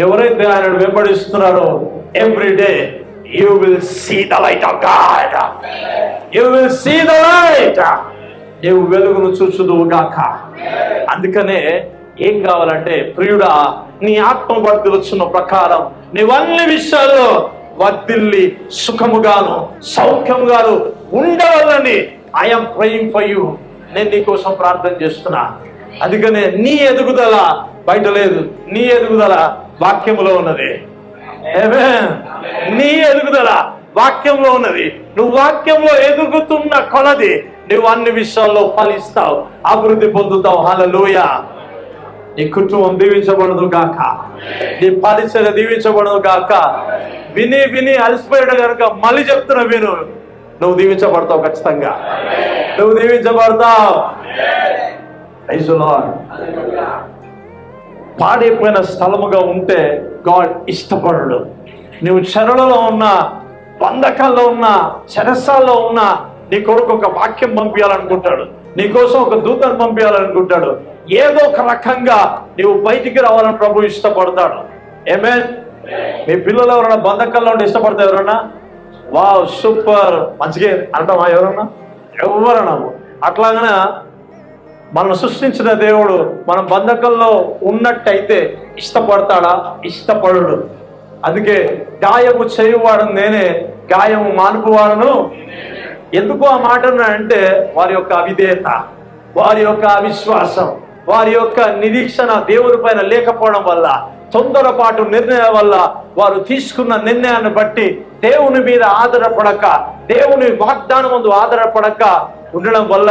ఎవరైతే ఆయన వెంబడిస్తున్నారో every day you will see the light of God. You will see the light. నీవు వెలుగును చూచుదువు గాక. అందుకనే ఏం కావాలంటే, ప్రియుడా, నీ ఆత్మ వర్ధిల్లుచున్న ప్రకారం నీవన్ని విషయాల్లో వర్ధిల్లి సుఖముగాను సౌఖ్యముగాను ఉండవాలని ఐఎమ్ ప్రేయింగ్ ఫర్ యూ. నేను నీ కోసం ప్రార్థన చేస్తున్నా. అందుకనే నీ ఎదుగుదల బయట లేదు, నీ ఎదుగుదల వాక్యములో ఉన్నది. ఆమేన్. నీ ఎదుగుదల వాక్యంలో ఉన్నది. నువ్వు వాక్యంలో ఎదుగుతున్న కొలది నువ్వు అన్ని విషయాల్లో ఫలిస్తావు, అభివృద్ధి పొందుతావు. హల్లెలూయా. నీ కుటుంబం దీవించబడదు గాక, నీ పరిచర్య దీవించబడదు గాక. విని విని అలసిపోయాడు కనుక మళ్ళీ చెప్తున్నా, విను. నువ్వు దీవించబడతావు, ఖచ్చితంగా నువ్వు దీవించబడతావు. Praise the lord. పాడైపోయిన స్థలముగా ఉంటే గాడ్ ఇష్టపడడు. నువ్వు చెరలలో ఉన్నా, బంధకాల్లో ఉన్నా, చెరసాల్లో ఉన్నా, నీ కొరకు ఒక వాక్యం పంపించాలనుకుంటాడు, నీకోసం ఒక దూతను పంపించాలనుకుంటాడు. ఏదో ఒక రకంగా నువ్వు బయటికి రావాలని ప్రభు ఇష్టపడతాడు. ఆమేన్. మీ పిల్లలు ఎవరైనా బంధకాల్లో ఉండి ఇష్టపడతారు? ఎవరన్నా వావ్ సూపర్ మంచిగా అంటామా? ఎవరన్నా? ఎవరన్నా? అట్లాగనే మనం సృష్టించిన దేవుడు మనం బంధకంలో ఉన్నట్టయితే ఇష్టపడతాడా? ఇష్టపడడు. అందుకే గాయము చేయువాడను నేనే, గాయము మానుపువాడను. ఎందుకు ఆ మాట అంటే వారి యొక్క అవిధేయత, వారి యొక్క అవిశ్వాసం, వారి యొక్క నిరీక్షణ దేవుని పైన లేకపోవడం వల్ల, తొందరపాటు నిర్ణయం వల్ల, వారు తీసుకున్న నిర్ణయాన్ని బట్టి దేవుని మీద ఆధారపడక, దేవుని వాగ్దానం ముందు ఆధారపడక ఉండడం వల్ల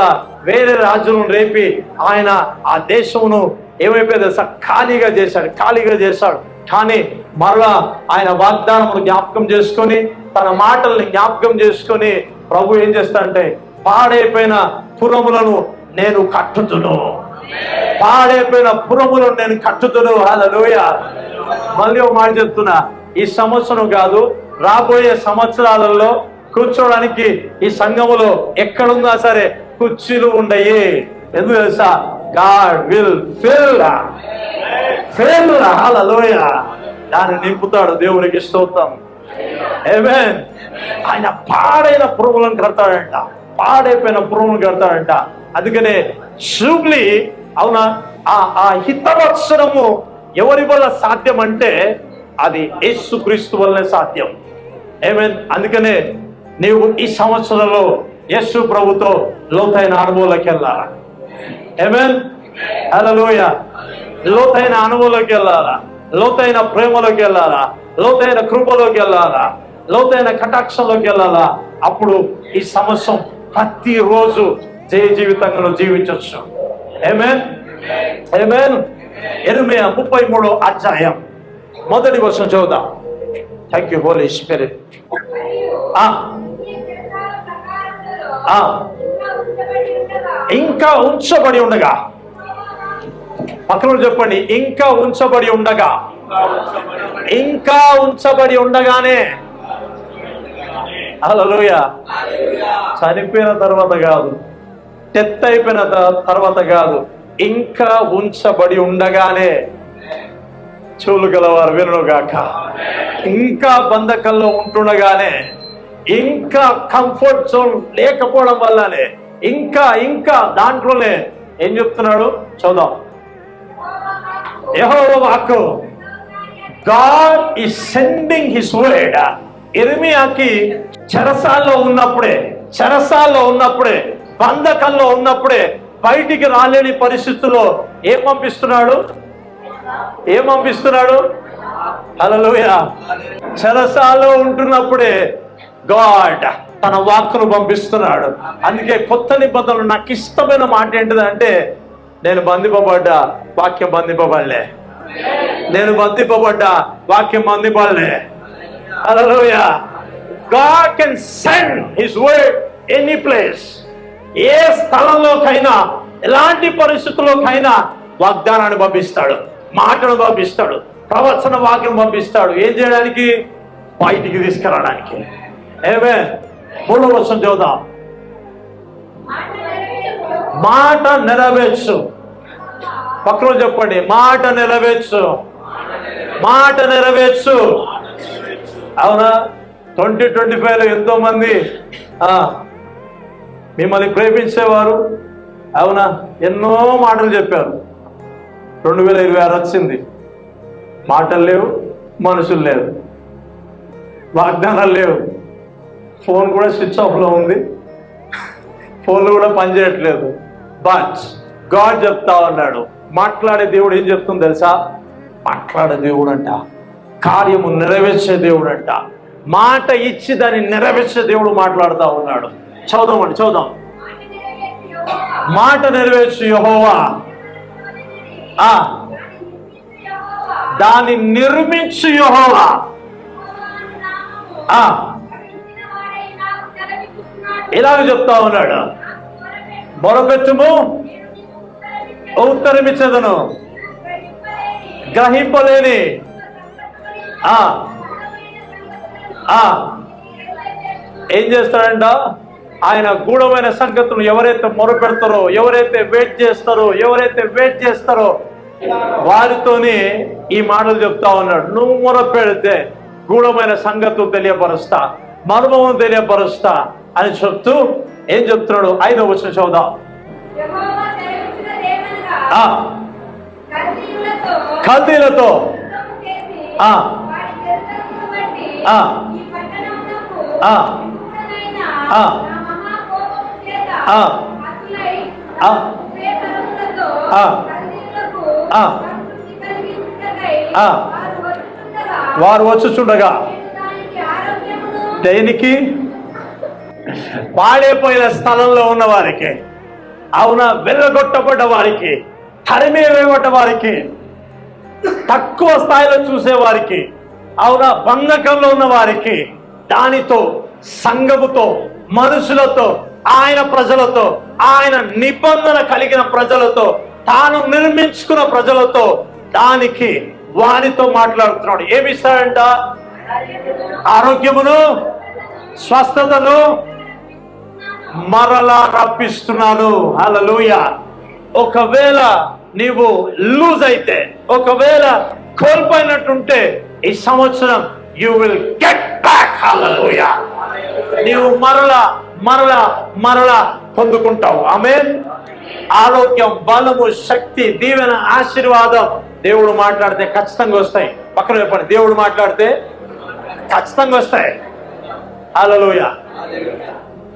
వేరే రాజులను రేపి ఆయన ఆ దేశమును ఏమైపోయింది ఖాళీగా చేశాడు. కానీ మరలా ఆయన వాగ్దానమును జ్ఞాపకం చేసుకొని, తన మాటల్ని జ్ఞాపకం చేసుకొని ప్రభు ఏం చేస్తాడంటే, పాడైపోయిన పురములను నేను కట్టుదును, పాడైపోయిన పురములను నేను కట్టుదును. హల్లెలూయా. మళ్ళీ ఒక మాట చెప్తున్నా, ఈ సంవత్సరం కాదు, రాబోయే సంవత్సరాలలో కూర్చోడానికి ఈ సంఘములో ఎక్కడున్నా సరే కుర్చీలు ఉండయి. ఎందుకు తెలుసా? God will fill. హల్లెలూయా. దాన్ని నింపుతాడు. దేవునికి స్తోత్రం. ఆమేన్. ఆయన పాడైన పురుగులను కడతాడంట, పాడైపోయిన పురుగులను కడతాడంట. అందుకనే జూబ్లీ, అవునా, ఆ హితవత్సరము ఎవరి వల్ల సాధ్యం అంటే అది యేసుక్రీస్తు వల్లనే సాధ్యం. ఆమేన్. అందుకనే నీవు ఈ సంవత్సరంలో యేసు ప్రభుతో లోతైన అనుభవంలోకి వెళ్ళాలా. ఆమేన్. హల్లెలూయా. లోతైన అనుభవంలోకి వెళ్ళాలా, లోతైన ప్రేమలోకి వెళ్ళాలా, లోతైన కృపలోకి వెళ్ళాలా, లోతైన కటాక్షంలోకి వెళ్ళాలా. అప్పుడు ఈ సంవత్సరం ప్రతిరోజు జయ జీవితంగా నువ్వు జీవించవచ్చు. ఆమేన్. ఆమేన్. యెర్మయా 33వ అధ్యాయం 1వ వచనం చదువుదాం. Thank you Holy Spirit. ఇంకా ఉంచబడి ఉండగా, పక్కన చెప్పండి, ఇంకా ఉంచబడి ఉండగా. ఇంకా ఉంచబడి ఉండగానే. హల్లెలూయా. చనిపోయిన తర్వాత కాదు, డెత్ అయిపోయిన తర్వాత కాదు, ఇంకా ఉంచబడి ఉండగానే. చెవులు గలవారు వినుగాక. ఇంకా బంధకంలో ఉంటుండగానే, ఇంకా కంఫర్ట్ జోన్ లేకపోవడం వల్లనే, ఇంకా దాంట్లోనే ఏం చెప్తున్నాడు చూద్దాం. యెహోవా వాక్కు, God is sending his word. యెర్మయాకి చెరసాల్లో ఉన్నప్పుడే బంధకంలో ఉన్నప్పుడే, బయటికి రాలేని పరిస్థితుల్లో ఏం పంపిస్తున్నాడు? హల్లెలూయా. చెరసాల్లో ఉంటున్నప్పుడే గాడ్ తన వాక్కును పంపిస్తున్నాడు. అందుకే కొత్త నిబంధనలు నాకు ఇష్టమైన మాట ఏంటిదంటే, నేను బంధింపబడ్డా, వాక్యం బంధింపబడలే. నేను బంధింపబడ్డా, వాక్యం బంధింపబడలే. హల్లెలూయా. God can send his word any place. ఏ స్థలంలోకైనా, ఎలాంటి పరిస్థితుల్లోకైనా వాగ్దానాన్ని పంపిస్తాడు, మాటను పంపిస్తాడు, ప్రవచన వాక్యం పంపిస్తాడు. ఏం చేయడానికి? బయటికి తీసుకురావడానికి. ఆమేన్. 3వ వచనం చదువుదాం. మాట నెరవేర్చు. పక్కన చెప్పండి, మాట నెరవేర్చు. మాట నెరవేర్చు. అవునా? 2025లో ఎంతో మంది మిమ్మల్ని ప్రేమించేవారు. అవునా? ఎన్నో మాటలు చెప్పారు. 2026 వచ్చింది, మాటలు లేవు, మనుషులు లేవు, వాగ్దానాలు లేవు. ఫోన్ కూడా స్విచ్ ఆఫ్లో ఉంది, ఫోన్లు కూడా పనిచేయట్లేదు. బట్ గాడ్ చెప్తా ఉన్నాడు. మాట్లాడే దేవుడు ఏం చెప్తుంది తెలుసా? మాట్లాడే దేవుడు అంట, కార్యము నెరవేర్చే దేవుడు అంట, మాట ఇచ్చి దాన్ని నెరవేర్చే దేవుడు మాట్లాడుతూ ఉన్నాడు. చదుదాం. మాట నెరవేర్చు యెహోవా, దాన్ని నిర్మించు యెహోవా. ఇలాగ చెప్తా ఉన్నాడు, మొరపెట్టుము ఉత్తరమిచ్చేదను, గ్రహింపలేని ఏం చేస్తాడంట? ఆయన గూఢమైన సంగతులు ఎవరైతే మొరపెడతారో, ఎవరైతే వెయిట్ చేస్తారో వారితోనే ఈ మాటలు చెప్తా ఉన్నాడు. నువ్వు మొరపెడితే గూఢమైన సంగతులు తెలియపరుస్తా, మర్మం తెలియపరుస్తా అని చెప్తూ ఏం చెప్తున్నాడు? 5వ వచనం చదువుదాం. కల్దీలతో వారు వచ్చుచుండగా దేనికి? పాడైపోయిన స్థలంలో ఉన్న వారికి, అవునా, వెళ్ళగొట్టబడ్డ వారికి, తరిమేయబడ్డ వారికి, తక్కువ స్థాయిలో చూసే వారికి, అవునా, బంధకంలో ఉన్న వారికి, దానితో, సంఘముతో, మనుషులతో, ఆయన ప్రజలతో, ఆయన నిబంధన కలిగిన ప్రజలతో, తాను నిర్మించుకున్న ప్రజలతో, దానికి వారితో మాట్లాడుతున్నాడు. ఏమి ఇస్తాడంట? ఆరోగ్యమును, స్వస్థతను మరలా రప్పిస్తున్నాను. హల్లెలూయా. ఒకవేళ నీవు లూజ్ అయితే, ఒకవేళ కోల్పోయినట్టుంటే, ఈ సంవత్సరం యు విల్ గెట్ బ్యాక్. హల్లెలూయా. నీవు మరలా పొందుకుంటావు. ఆమేన్. ఆరోగ్యం, బలము, శక్తి, దీవెన, ఆశీర్వాదం దేవుడు మాట్లాడితే ఖచ్చితంగా వస్తాయి. పక్కన చెప్పండి, దేవుడు మాట్లాడితే ఖచ్చితంగా వస్తాయి. హల్లెలూయా.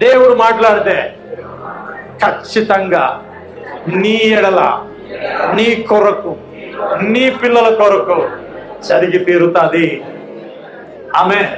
దేవుడు మాట్లాడితే ఖచ్చితంగా నీ ఎడల, నీ కొరకు, నీ పిల్లల కొరకు జరిగి తీరుతుంది. ఆమేన్.